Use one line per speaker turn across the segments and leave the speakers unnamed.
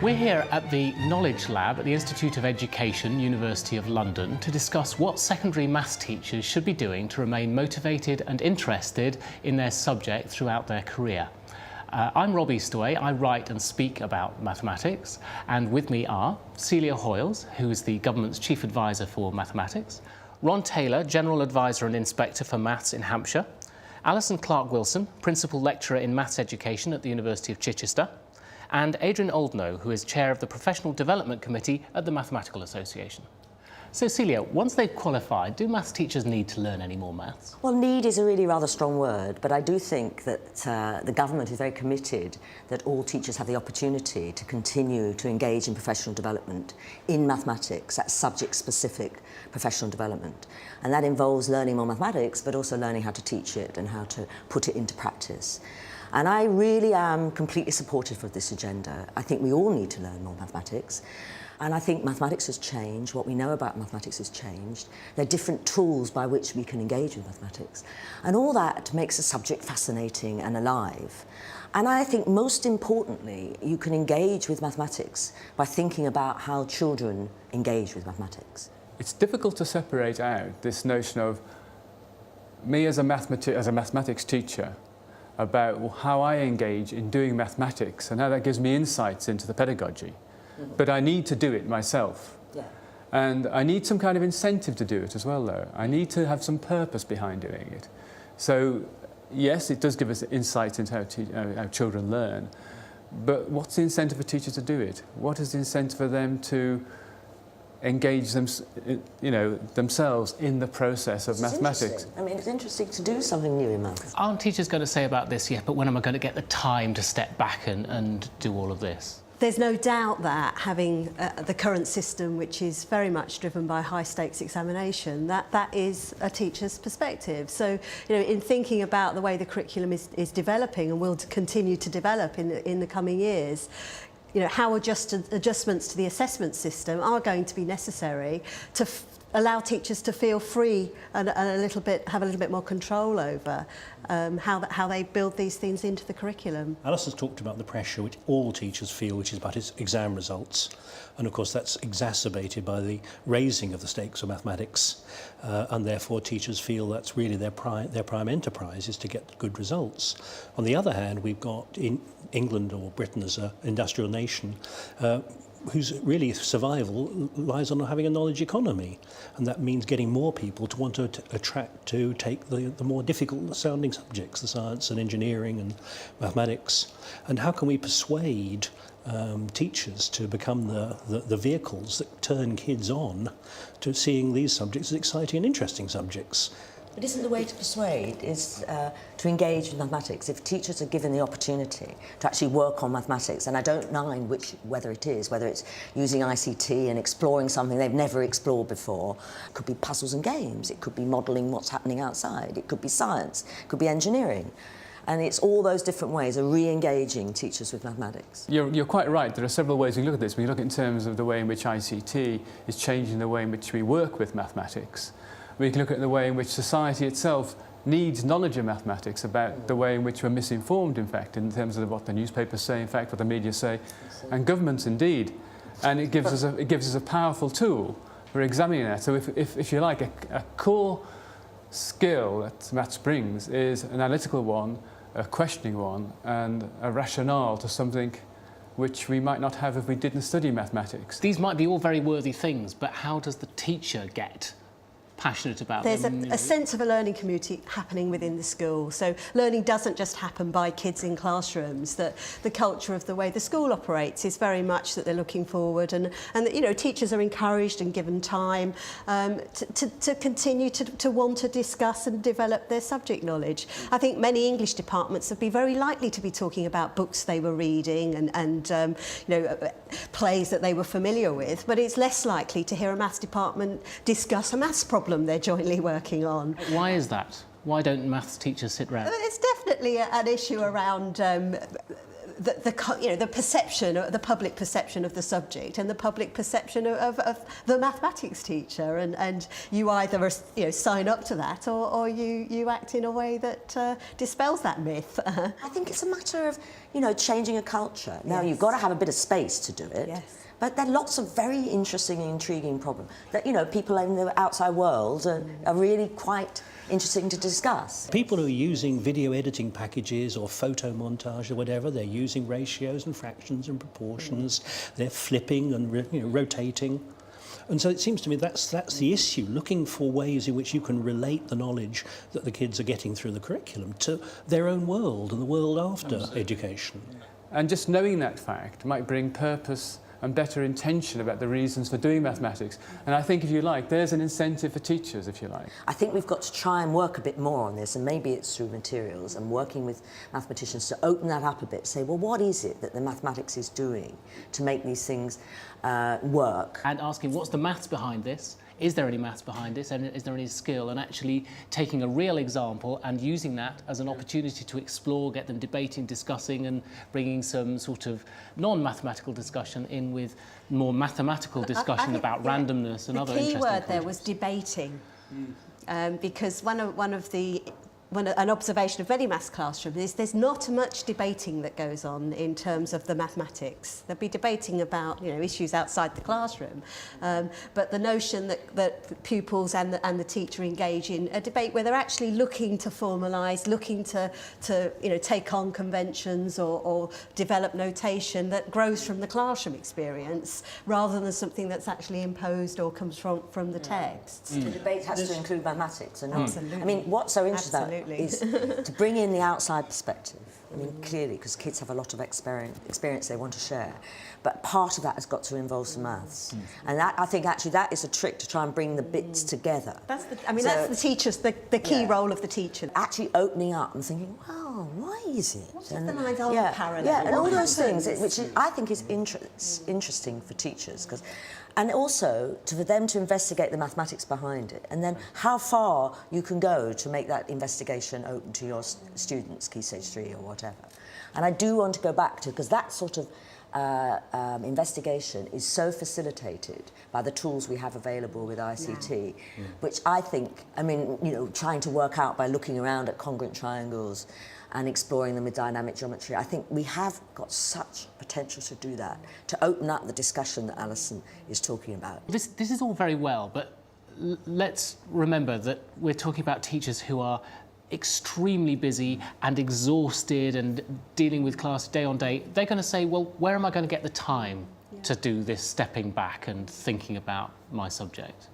We're here at the Knowledge Lab at the Institute of Education, University of London, to discuss what secondary maths teachers should be doing to remain motivated and interested in their subject throughout their career. I'm Rob Eastaway. I write and speak about mathematics, and with me are Celia Hoyles, who is the Government's Chief Advisor for Mathematics, Ron Taylor, General Advisor and Inspector for Maths in Hampshire, Alison Clark-Wilson, Principal Lecturer in Maths Education at the University of Chichester, and Adrian Oldknow, who is Chair of the Professional Development Committee at the Mathematical Association. So Celia, once they've qualified, do maths teachers need to learn any more maths?
Well, need is a really rather strong word, but I do think that the government is very committed that all teachers have the opportunity to continue to engage in professional development in mathematics, that's subject-specific professional development. And that involves learning more mathematics, but also learning how to teach it and how to put it into practice. And I really am completely supportive of this agenda. I think we all need to learn more mathematics. And I think mathematics has changed. What we know about mathematics has changed. There are different tools by which we can engage with mathematics. And all that makes the subject fascinating and alive. And I think most importantly, you can engage with mathematics by thinking about how children engage with mathematics.
It's difficult to separate out this notion of me as a mathematics teacher about how I engage in doing mathematics and how that gives me insights into the pedagogy. Mm-hmm. But I need to do it myself. Yeah. And I need some kind of incentive to do it as well, though. I need to have some purpose behind doing it. So, yes, it does give us insight into how children learn, but what's the incentive for teachers to do it? What is the incentive for them to engage themselves in the process of mathematics?
I mean, it's interesting to do something new in maths.
Aren't teachers going to say about this, yeah, but when am I going to get the time to step back and do all of this?
There's no doubt that having the current system, which is very much driven by high-stakes examination, that is a teacher's perspective. So, in thinking about the way the curriculum is developing and will continue to develop in the coming years, how adjustments to the assessment system are going to be necessary to allow teachers to feel free and have a little bit more control over how they build these things into the curriculum.
Alison's talked about the pressure which all teachers feel, which is about his exam results, and of course that's exacerbated by the raising of the stakes of mathematics, and therefore teachers feel that's really their prime enterprise is to get good results. On the other hand, we've got in England, or Britain as an industrial nation, whose really survival lies on having a knowledge economy, and that means getting more people to want to take the more difficult sounding subjects, the science and engineering and mathematics. And how can we persuade teachers to become the vehicles that turn kids on to seeing these subjects as exciting and interesting subjects?
But isn't the way to persuade is to engage with mathematics? If teachers are given the opportunity to actually work on mathematics, and I don't mind whether it's using ICT and exploring something they've never explored before. It could be puzzles and games, it could be modelling what's happening outside, it could be science, it could be engineering. And it's all those different ways of re-engaging teachers with mathematics.
You're quite right. There are several ways we look at this. We look in terms of the way in which ICT is changing the way in which we work with mathematics. We can look at the way in which society itself needs knowledge of mathematics, about the way in which we're misinformed, in fact, in terms of what the newspapers say, in fact, what the media say, and governments indeed. And it gives us a powerful tool for examining that. So if you like, a core skill that maths brings is an analytical one, a questioning one, and a rationale to something which we might not have if we didn't study mathematics.
These might be all very worthy things, but how does the teacher get passionate about
There's
them?
a sense of a learning community happening within the school. So learning doesn't just happen by kids in classrooms. That the culture of the way the school operates is very much that they're looking forward, and teachers are encouraged and given time to continue to want to discuss and develop their subject knowledge. I think many English departments would be very likely to be talking about books they were reading and plays that they were familiar with, but it's less likely to hear a maths department discuss a maths problem they're jointly working on.
Why is that? Why don't maths teachers sit round?
It's definitely an issue around the perception, the public perception of the subject and the public perception of the mathematics teacher, and you either sign up to that or you act in a way that dispels that myth.
I think it's a matter of changing a culture. Now
Yes.
you've got to have a bit of space to do it.
Yes.
But there are lots of very interesting and intriguing problems that people in the outside world are really quite interesting to discuss.
People who are using video editing packages or photo montage or whatever, they're using ratios and fractions and proportions, they're flipping and rotating. And so it seems to me that's the issue, looking for ways in which you can relate the knowledge that the kids are getting through the curriculum to their own world and the world after education.
And just knowing that fact might bring purpose and better intention about the reasons for doing mathematics. And I think, if you like, there's an incentive for teachers, if you like.
I think we've got to try and work a bit more on this, and maybe it's through materials and working with mathematicians to open that up a bit, say, well, what is it that the mathematics is doing to make these things work?
And asking, what's the maths behind this? Is there any maths behind this, and is there any skill? And actually taking a real example and using that as an opportunity to explore, get them debating, discussing, and bringing some sort of non-mathematical discussion in with more mathematical discussion about randomness and other interesting
The key word there
concepts.
was debating, because an observation of many maths classrooms is there's not much debating that goes on in terms of the mathematics. They'll be debating about issues outside the classroom, but the notion that pupils and the teacher engage in a debate where they're actually looking to formalise, looking to take on conventions or develop notation that grows from the classroom experience rather than something that's actually imposed or comes from the texts.
The debate has to include mathematics. And
Absolutely.
I mean, what's so interesting
Absolutely.
is to bring in the outside perspective. I mean, clearly, because kids have a lot of experience they want to share. But part of that has got to involve some maths. And I think actually that is a trick to try and bring the bits together.
That's the teacher's, the key role of the teacher.
Actually opening up and thinking, wow, why is it?
What's the lines of parallel?
Yeah, and
What
all those
happens?
things, which I think is interesting for teachers, and also for them to investigate the mathematics behind it, and then how far you can go to make that investigation open to your students, Key Stage 3 or whatever. And I do want to go back to, because that sort of investigation is so facilitated by the tools we have available with ICT, which I think, trying to work out by looking around at congruent triangles and exploring them with dynamic geometry, I think we have got such potential to do that, to open up the discussion that Alison is talking about.
This is all very well, but let's remember that we're talking about teachers who are extremely busy and exhausted and dealing with class day on day. They're going to say, well, where am I going to get the time to do this stepping back and thinking about my subject?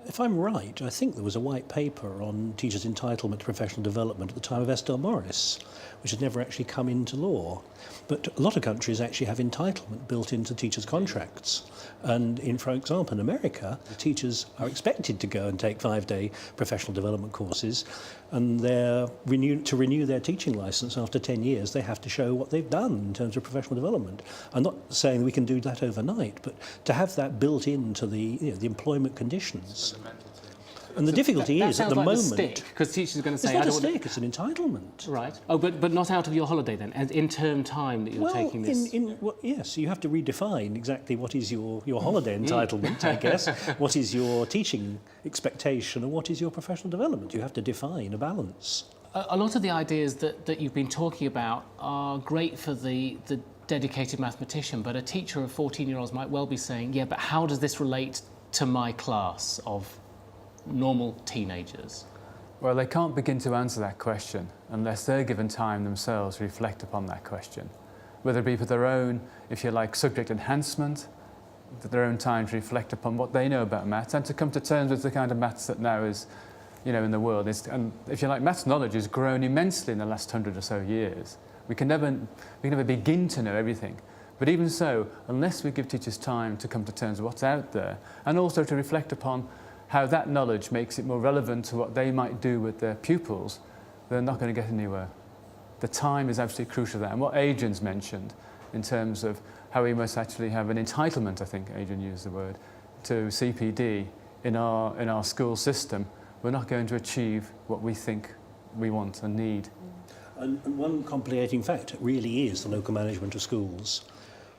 If I'm right, I think there was a white paper on teachers' entitlement to professional development at the time of Estelle Morris, which had never actually come into law. But a lot of countries actually have entitlement built into teachers' contracts. And for example, in America, the teachers are expected to go and take 5-day professional development courses, and to renew their teaching license after 10 years, they have to show what they've done in terms of professional development. I'm not saying we can do that overnight, but to have that built into the employment conditions. And the difficulty is at the moment,
because teachers are going to say,
it's not
I
a
don't want
stick, it's an entitlement.
Right. Oh, but not out of your holiday then, and in term time that you're taking this.
Yes, you have to redefine exactly what is your holiday entitlement, I guess, what is your teaching expectation, and what is your professional development. You have to define a balance.
A lot of the ideas that you've been talking about are great for the dedicated mathematician, but a teacher of 14-year-olds might well be saying, yeah, but how does this relate to my class of normal teenagers?
Well, they can't begin to answer that question unless they're given time themselves to reflect upon that question, whether it be for their own, if you like, subject enhancement, for their own time to reflect upon what they know about maths and to come to terms with the kind of maths that now is, in the world. And if you like, maths knowledge has grown immensely in the last 100 or so years. We can never begin to know everything. But even so, unless we give teachers time to come to terms with what's out there, and also to reflect upon how that knowledge makes it more relevant to what they might do with their pupils, they're not going to get anywhere. The time is absolutely crucial to that. And what Adrian's mentioned in terms of how we must actually have an entitlement, I think Adrian used the word, to CPD in our school system, we're not going to achieve what we think we want and need.
And one complicating factor really is the local management of schools.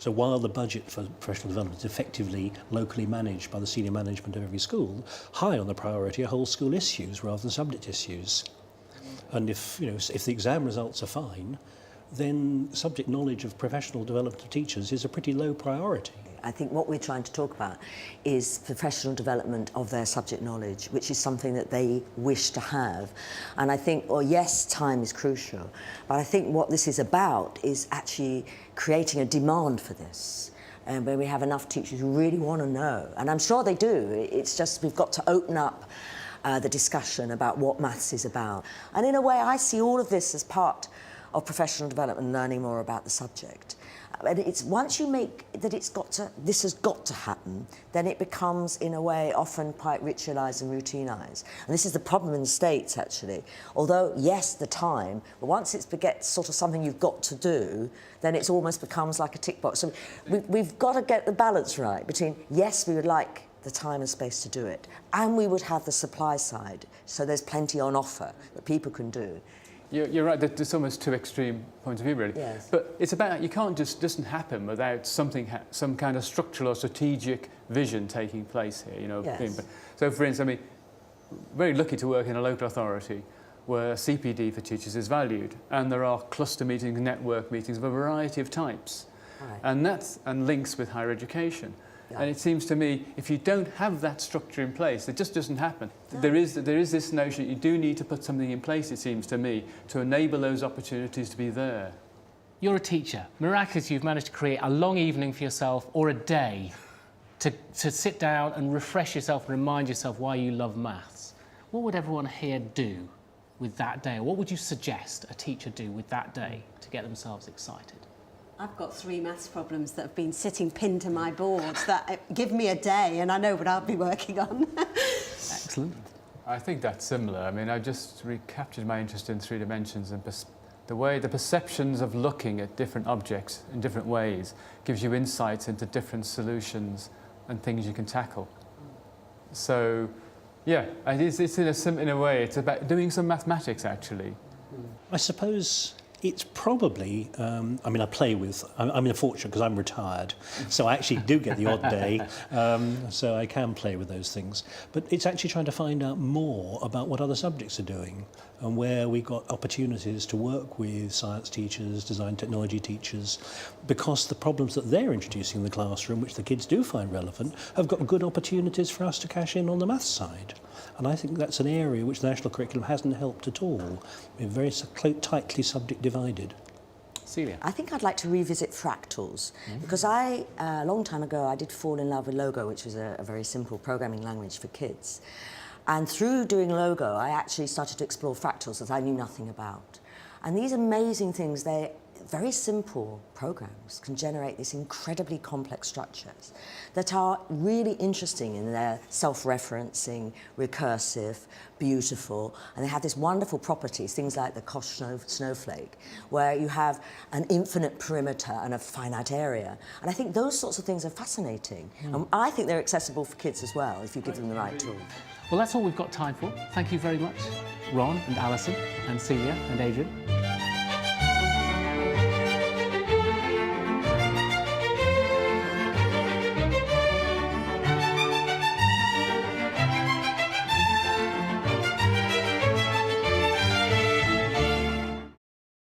So while the budget for professional development is effectively locally managed by the senior management of every school, high on the priority are whole school issues rather than subject issues. And if the exam results are fine, then subject knowledge of professional development of teachers is a pretty low priority.
I think what we're trying to talk about is professional development of their subject knowledge, which is something that they wish to have. And I think, yes, time is crucial, but I think what this is about is actually creating a demand for this, and where we have enough teachers who really want to know. And I'm sure they do. It's just we've got to open up the discussion about what maths is about. And in a way, I see all of this as part of professional development, learning more about the subject. And it's once you make that this has got to happen, then it becomes, in a way, often quite ritualised and routinized. And this is the problem in the States, actually. Although, yes, the time, but once it gets sort of something you've got to do, then it almost becomes like a tick box. So we've got to get the balance right between, yes, we would like the time and space to do it, and we would have the supply side, so there's plenty on offer that people can do.
You're right, there's almost two extreme points of view, really.
Yes.
But it's about, you can't just, doesn't happen without some kind of structural or strategic vision taking place here,
Yes.
So, for instance, I mean, very lucky to work in a local authority where CPD for teachers is valued, and there are cluster meetings, network meetings of a variety of types.
Right.
And links with higher education.
Yeah.
And it seems to me, if you don't have that structure in place, it just doesn't happen.
No.
There is this notion that you do need to put something in place, it seems to me, to enable those opportunities to be there.
You're a teacher. Miraculously, you've managed to create a long evening for yourself or a day to sit down and refresh yourself and remind yourself why you love maths. What would everyone here do with that day? Or what would you suggest a teacher do with that day to get themselves excited?
I've got 3 maths problems that have been sitting pinned to my board that give me a day and I know what I'll be working on.
Excellent.
I think that's similar. I mean, I just recaptured my interest in 3 dimensions and the perceptions of looking at different objects in different ways gives you insights into different solutions and things you can tackle. So, yeah, it's in a way, it's about doing some mathematics, actually.
I suppose it's probably, I'm fortunate because I'm retired, so I actually do get the odd day, so I can play with those things. But it's actually trying to find out more about what other subjects are doing and where we've got opportunities to work with science teachers, design technology teachers, because the problems that they're introducing in the classroom, which the kids do find relevant, have got good opportunities for us to cash in on the maths side. And I think that's an area which the national curriculum hasn't helped at all. We're very tightly subject divided.
Celia?
I think I'd like to revisit fractals, because a long time ago, I did fall in love with Logo, which was a very simple programming language for kids. And through doing Logo, I actually started to explore fractals that I knew nothing about. And these amazing things, they're very simple programs, can generate these incredibly complex structures that are really interesting in their self-referencing, recursive, beautiful, and they have this wonderful properties, things like the Koch snowflake, where you have an infinite perimeter and a finite area. And I think those sorts of things are fascinating. And I think they're accessible for kids as well, if you give them the right tool.
Well, that's all we've got time for. Thank you very much, Ron and Alison and Celia and Adrian.